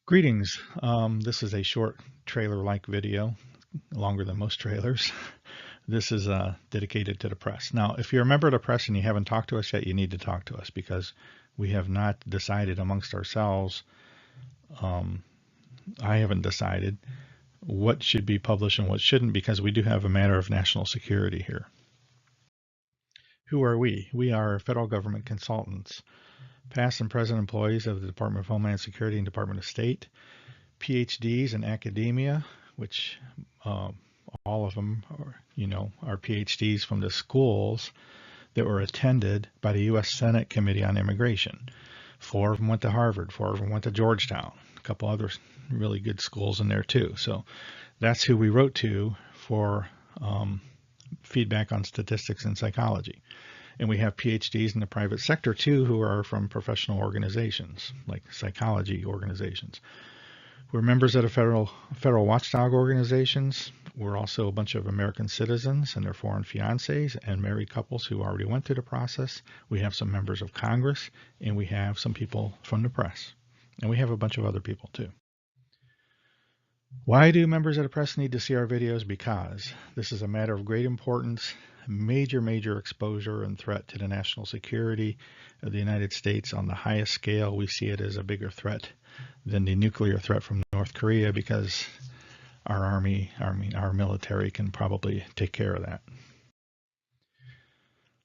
Greetings. This is a short trailer-like video, longer than most trailers. This is dedicated to the press. Now, if you're a member of the press and you haven't talked to us yet, you need to talk to us because we have not decided amongst ourselves. I haven't decided what should be published and what shouldn't because we do have a matter of national security here. Who are we? We are federal government consultants. Past and present employees of the Department of Homeland Security and Department of State, PhDs in academia, which all of them are PhDs from the schools that were attended by the US Senate Committee on Immigration. 4 of them went to Harvard, 4 of them went to Georgetown, a couple other really good schools in there too. So that's who we wrote to for feedback on statistics and psychology. And we have PhDs in the private sector too, who are from professional organizations, like psychology organizations. We're members of the federal watchdog organizations. We're also a bunch of American citizens and their foreign fiancés and married couples who already went through the process. We have some members of Congress, and we have some people from the press. And we have a bunch of other people too. Why do members of the press need to see our videos? Because this is a matter of great importance, major exposure and threat to the national security of the United States. On the highest scale, we see it as a bigger threat than the nuclear threat from North Korea because our our military can probably take care of that.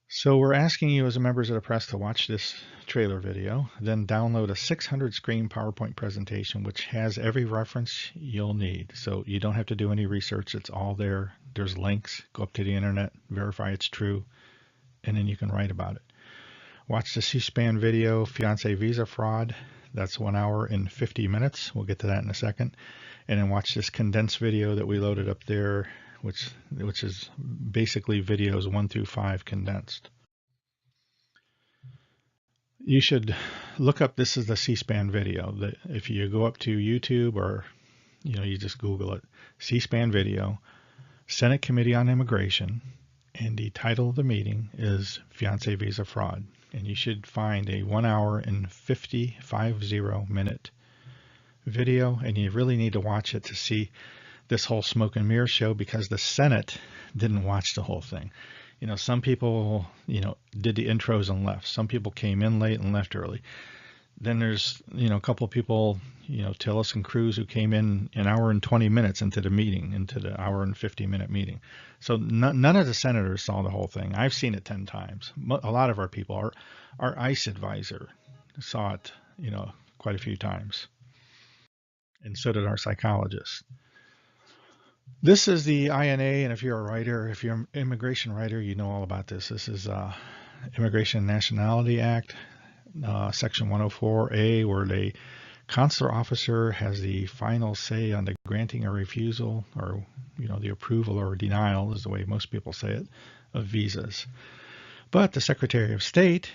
So we're asking you as members of the press to watch this trailer video, then download a 600-screen PowerPoint presentation which has every reference you'll need. So you don't have to do any research. It's all there. There's links. Go up to the internet, verify it's true, and then you can write about it. Watch the C-SPAN video, Fiancé visa fraud. That's 1 hour and 50 minutes. We'll get to that in a second. And then watch this condensed video that we loaded up there, which is basically videos 1 through 5 condensed. You should look up, this is the C-SPAN video. That if you go up to YouTube or you just Google it, C-SPAN video, Senate Committee on Immigration, and the title of the meeting is Fiancé visa fraud. And you should find a 1 hour and 50 minute video, and you really need to watch it to see this whole smoke and mirror show because the Senate didn't watch the whole thing. Some people, did the intros and left. Some people came in late and left early. Then there's, a couple of people, Tillis and Cruz, who came in an hour and 20 minutes into the meeting, into the hour and 50-minute meeting. So none of the senators saw the whole thing. I've seen it 10 times. A lot of our people, our ICE advisor saw it, quite a few times. And so did our psychologist. This is the INA, and if you're a writer, if you're an immigration writer, you know all about this. This is Immigration and Nationality Act, Section 104A, where the consular officer has the final say on the granting or refusal, or the approval or denial is the way most people say it, of visas. But the Secretary of State,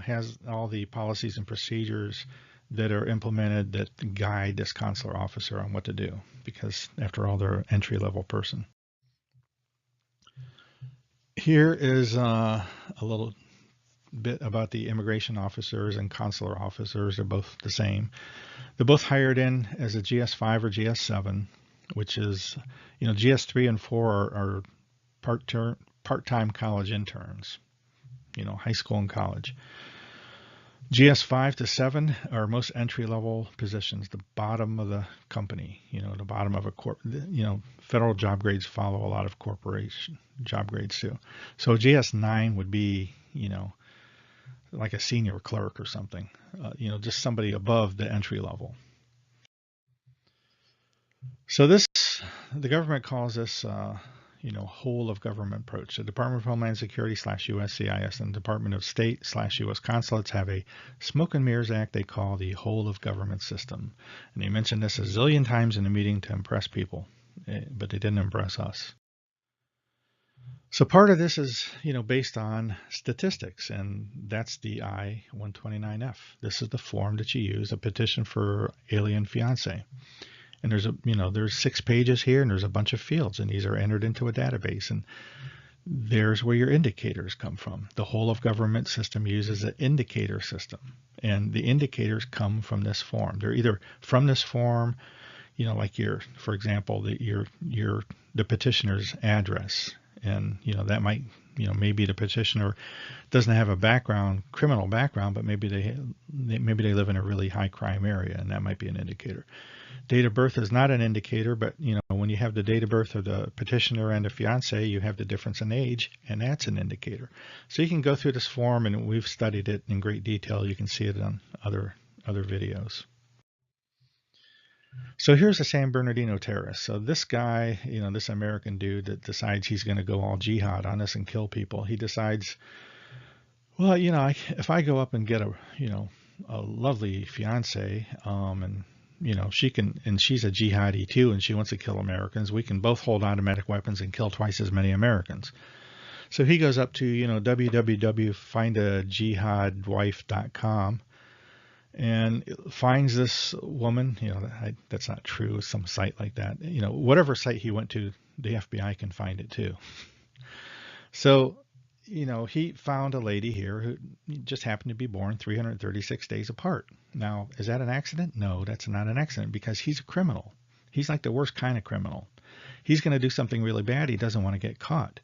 has all the policies and procedures that are implemented that guide this consular officer on what to do, because after all, they're an entry-level person. Here is a little bit about the immigration officers and consular officers. They're both the same. They're both hired in as a GS5 or GS7, which is, GS3 and 4 are part-time college interns, high school and college. GS5 to 7 are most entry-level positions, the bottom of the company, the bottom of a federal job grades follow a lot of corporation job grades too. So GS9 would be, like a senior clerk or something, just somebody above the entry level. So the government calls this, whole of government approach. The Department of Homeland Security / USCIS and the Department of State / US Consulates have a smoke and mirrors act they call the whole of government system. And they mentioned this a zillion times in the meeting to impress people, but they didn't impress us. So part of this is, based on statistics, and that's the I-129F. This is the form that you use, a petition for alien fiancé. And there's 6 pages here, and there's a bunch of fields, and these are entered into a database, and there's where your indicators come from. The whole of government system uses an indicator system. And the indicators come from this form. They're either from this form, like for example, the petitioner's address. And, that might, maybe the petitioner doesn't have a criminal background, but maybe they live in a really high crime area, and that might be an indicator. Date of birth is not an indicator, but, when you have the date of birth of the petitioner and the fiance, you have the difference in age, and that's an indicator. So you can go through this form, and we've studied it in great detail. You can see it on other videos. So here's a San Bernardino terrorist. So this guy, this American dude that decides he's going to go all jihad on us and kill people, he decides, well, if I go up and get a lovely fiance, and she's a jihadi too, and she wants to kill Americans, we can both hold automatic weapons and kill twice as many Americans. So he goes up to, www.findajihadwife.com and finds this woman. That's not true. Some site like that. Whatever site he went to, the FBI can find it too. So, he found a lady here who just happened to be born 336 days apart. Now, is that an accident? No, that's not an accident, because he's a criminal. He's like the worst kind of criminal. He's going to do something really bad. He doesn't want to get caught.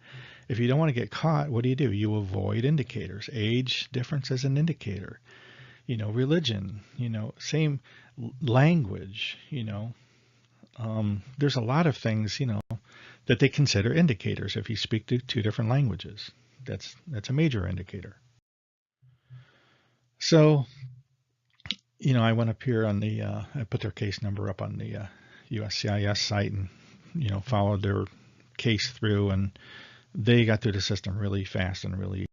If you don't want to get caught, what do? You avoid indicators. Age difference is an indicator. Religion, same language, there's a lot of things, that they consider indicators. If you speak to two different languages, that's a major indicator. So, I went up here on I put their case number up on the USCIS site and, followed their case through, and they got through the system really fast and really.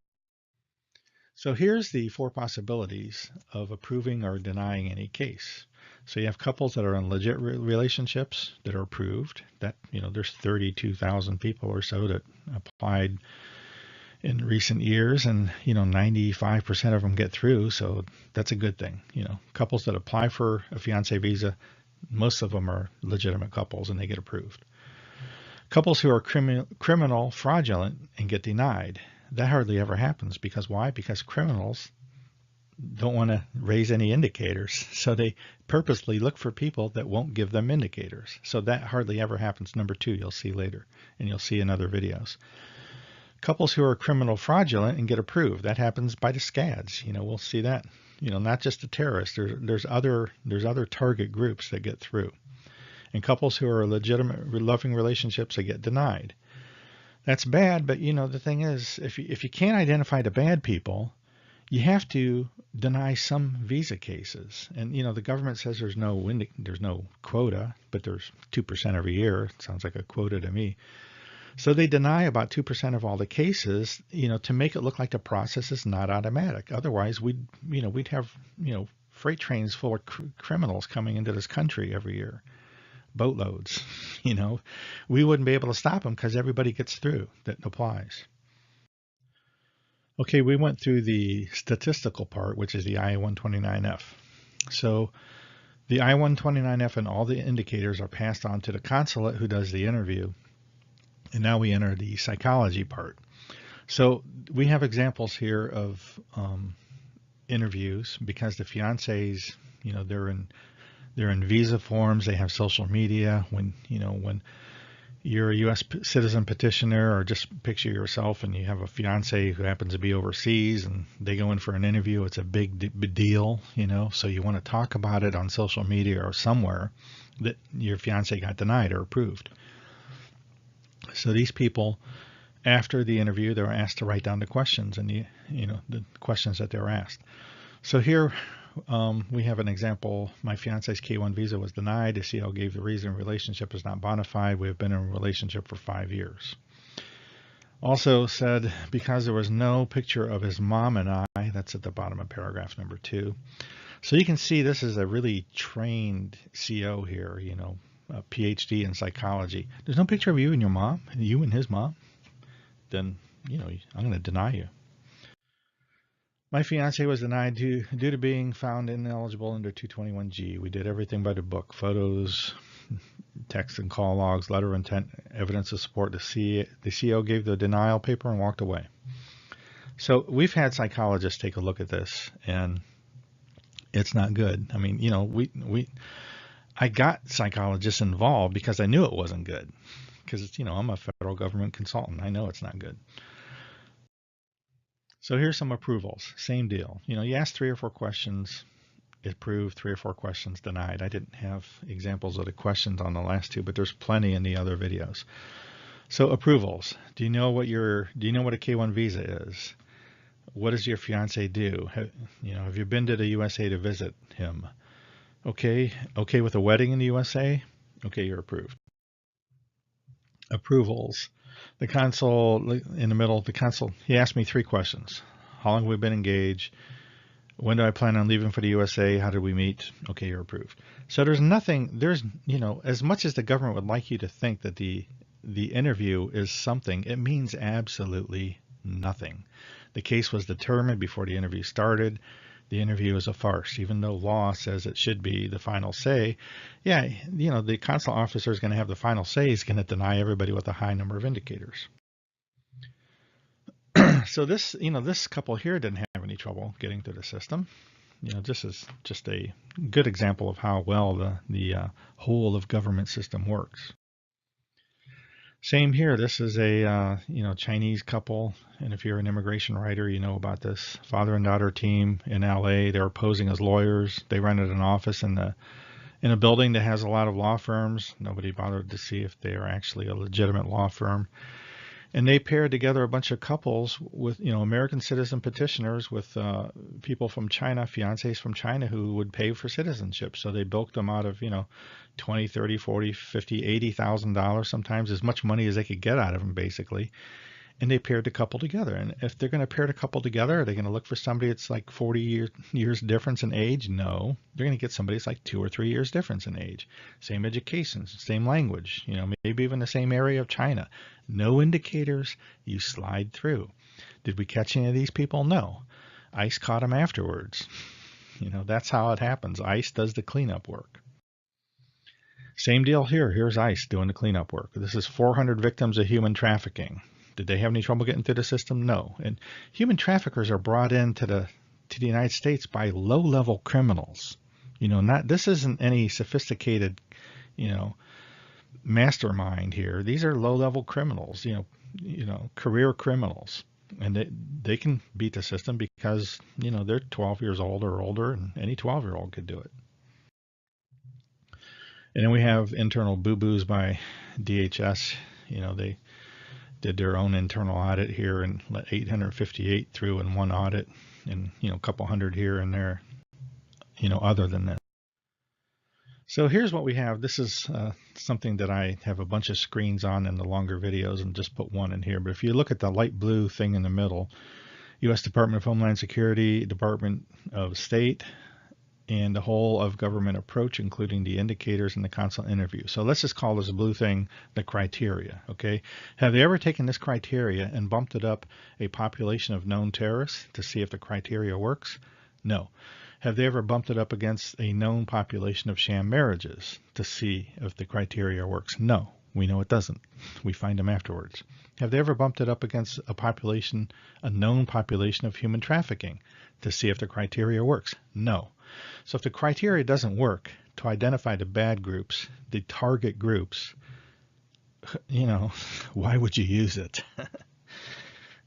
So here's the 4 possibilities of approving or denying any case. So you have couples that are in legit relationships that are approved. That, there's 32,000 people or so that applied in recent years, and 95% of them get through, so that's a good thing. Couples that apply for a fiancé visa, most of them are legitimate couples and they get approved. Couples who are criminal fraudulent and get denied. That hardly ever happens. Because why? Because criminals don't want to raise any indicators, so they purposely look for people that won't give them indicators. So that hardly ever happens. Number 2, you'll see later, and you'll see in other videos. Couples who are criminal fraudulent and get approved. That happens by the scads. We'll see that. Not just the terrorists. There's other target groups that get through. And couples who are legitimate loving relationships that get denied. That's bad, but the thing is, if you can't identify the bad people, you have to deny some visa cases. And the government says there's no quota, but there's 2% every year. It sounds like a quota to me. So they deny about 2% of all the cases, to make it look like the process is not automatic. Otherwise, we'd have freight trains full of criminals coming into this country every year. Boatloads. We wouldn't be able to stop them because everybody gets through that applies. Okay, we went through the statistical part, which is the I-129F. So the I-129F and all the indicators are passed on to the consulate who does the interview. And now we enter the psychology part. So we have examples here of interviews, because the fiancés, they're in visa forms, they have social media. When you're a US Citizen Petitioner, or just picture yourself and you have a fiance who happens to be overseas and they go in for an interview, it's a big deal, so you want to talk about it on social media or somewhere that your fiance got denied or approved. So these people, after the interview, they're asked to write down the questions and the questions that they were asked. So here we have an example. My fiance's K-1 visa was denied. The CO gave the reason relationship is not bona fide. We have been in a relationship for 5 years. Also said, because there was no picture of his mom and I, that's at the bottom of paragraph number 2. So you can see this is a really trained CO here, a PhD in psychology. There's no picture of you and your mom, you and his mom. Then, I'm going to deny you. My fiance was denied due to being found ineligible under 221G. We did everything by the book: photos, text and call logs, letter of intent, evidence of support. The CO gave the denial paper and walked away. So we've had psychologists take a look at this, and It's not good. I mean, I got psychologists involved because I knew it wasn't good. Because, I'm a federal government consultant. I know it's not good. So here's some approvals. Same deal. You ask 3 or 4 questions, approved, 3 or 4 questions denied. I didn't have examples of the questions on the last 2, but there's plenty in the other videos. So approvals. Do you know what a K-1 visa is? What does your fiance do? Have you been to the USA to visit him? Okay with a wedding in the USA? Okay, you're approved. Approvals. The consul in the middle, he asked me 3 questions. How long have we been engaged? When do I plan on leaving for the USA? How did we meet? Okay, you're approved. So there's as much as the government would like you to think that the interview is something, it means absolutely nothing. The case was determined before the interview started. The interview is a farce, even though law says it should be the final say. Yeah, the consular officer is going to have the final say. He's going to deny everybody with a high number of indicators. So this couple here didn't have any trouble getting through the system. This is just a good example of how well the whole of government system works. Same here. This is a Chinese couple, and if you're an immigration writer, you know about this. Father and daughter team in LA. They were posing as lawyers. They rented an office in a building that has a lot of law firms. Nobody bothered to see if they are actually a legitimate law firm. And they paired together a bunch of couples with, American citizen petitioners with people from China, fiancés from China who would pay for citizenship. So they bilked them out of, $20, $30, $40, $50, $80,000, sometimes as much money as they could get out of them, basically. And they paired the couple together. And if they're going to pair the couple together, are they going to look for somebody that's like 40 years difference in age? No. They're going to get somebody that's like 2 or 3 years difference in age. Same education, same language, maybe even the same area of China. No indicators, you slide through. Did we catch any of these people? No. ICE caught them afterwards. That's how it happens. ICE does the cleanup work. Same deal here. Here's ICE doing the cleanup work. This is 400 victims of human trafficking. Did they have any trouble getting through the system? No. And human traffickers are brought into the United States by low-level criminals. This isn't any sophisticated, mastermind here. These are low-level criminals, career criminals. And they can beat the system because, they're 12 years old or older, and any 12-year-old could do it. And then we have internal boo-boos by DHS. They did their own internal audit here and let 858 through in one audit, and a couple hundred here and there, other than that. So here's what we have. This is something that I have a bunch of screens on in the longer videos and just put one in here. But if you look at the light blue thing in the middle, US Department of Homeland Security, Department of State, and the whole of government approach, including the indicators and the consular interview. So let's just call this blue thing the criteria, okay? Have they ever taken this criteria and bumped it up a population of known terrorists to see if the criteria works? No. Have they ever bumped it up against a known population of sham marriages to see if the criteria works? No. We know it doesn't. We find them afterwards. Have they ever bumped it up against a known population of human trafficking to see if the criteria works? No. So if the criteria doesn't work to identify the bad groups, the target groups, why would you use it?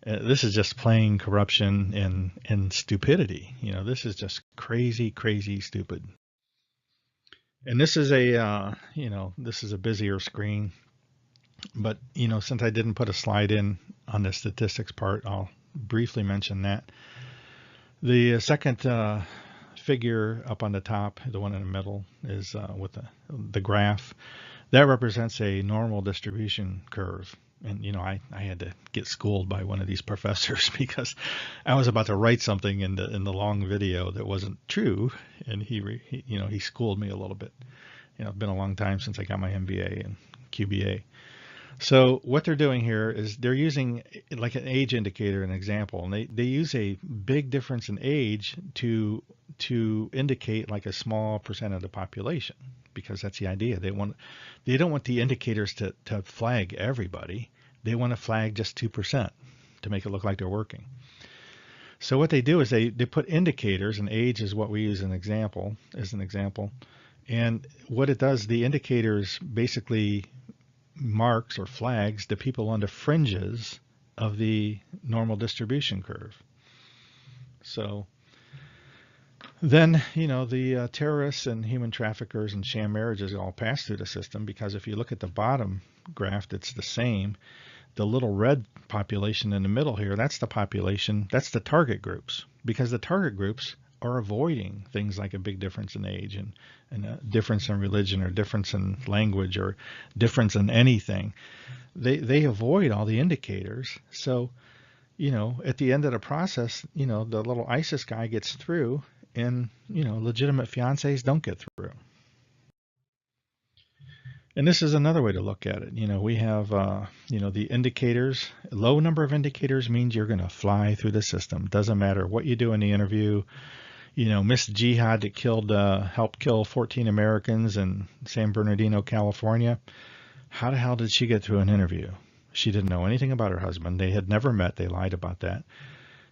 This is just plain corruption and stupidity. This is just crazy, crazy stupid. And this is a busier screen, but since I didn't put a slide in on the statistics part, I'll briefly mention that. The second figure up on the top, the one in the middle, is with the graph. That represents a normal distribution curve. And I had to get schooled by one of these professors because I was about to write something in the long video that wasn't true, and he schooled me a little bit. It's been a long time since I got my MBA and QBA. So what they're doing here is they're using like an age indicator, an example, and they use a big difference in age to indicate like a small percent of the population, because that's the idea. They don't want the indicators to flag everybody. They want to flag just 2% to make it look like they're working. So what they do is they put indicators, and age is what we use as an example. And what it does, the indicators basically marks or flags the people on the fringes of the normal distribution curve. So then, the terrorists and human traffickers and sham marriages all pass through the system, because if you look at the bottom graph, it's the same. The little red population in the middle here, that's the population, that's the target groups, because the target groups are avoiding things like a big difference in age and a difference in religion or difference in language or difference in anything. They avoid all the indicators. So, at the end of the process, the little ISIS guy gets through, and, legitimate fiancés don't get through. And this is another way to look at it. We have, the indicators. Low number of indicators means you're going to fly through the system. Doesn't matter what you do in the interview. Miss Jihad that helped kill 14 Americans in San Bernardino, California. How the hell did she get through an interview? She didn't know anything about her husband. They had never met. They lied about that.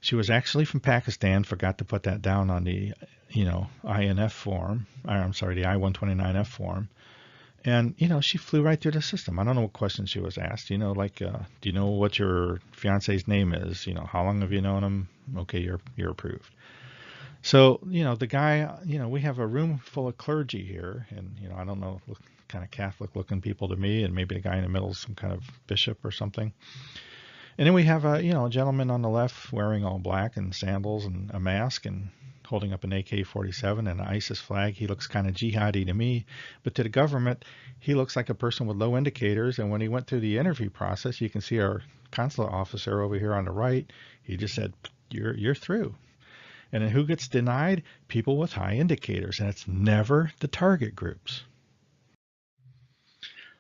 She was actually from Pakistan. Forgot to put that down on the, INF form. I'm sorry, the I-129F form. And, she flew right through the system. I don't know what questions she was asked. Do you know what your fiance's name is? How long have you known him? Okay, you're approved. So, the guy, we have a room full of clergy here. And, I don't know, kind of Catholic looking people to me. And maybe the guy in the middle is some kind of bishop or something. And then we have a gentleman on the left wearing all black and sandals and a mask and holding up an AK-47 and an ISIS flag. He looks kind of jihadi to me, but to the government, he looks like a person with low indicators. And when he went through the interview process, you can see our consulate officer over here on the right. He just said, "You're through." And then who gets denied? People with high indicators, and it's never the target groups.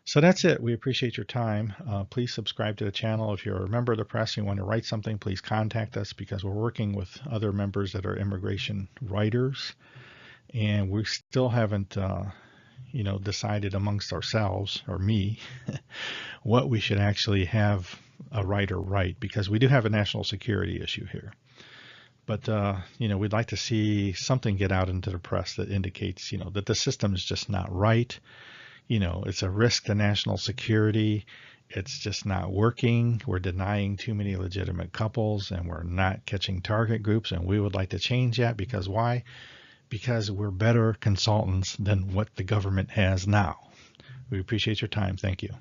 So that's it. We appreciate your time. Please subscribe to the channel. If you're a member of the press and you want to write something, please contact us, because we're working with other members that are immigration writers. And we still haven't, decided amongst ourselves, or me, what we should actually have a writer write, because we do have a national security issue here. But, we'd like to see something get out into the press that indicates, that the system is just not right. It's a risk to national security. It's just not working. We're denying too many legitimate couples, and we're not catching target groups. And we would like to change that, because why? Because we're better consultants than what the government has now. We appreciate your time. Thank you.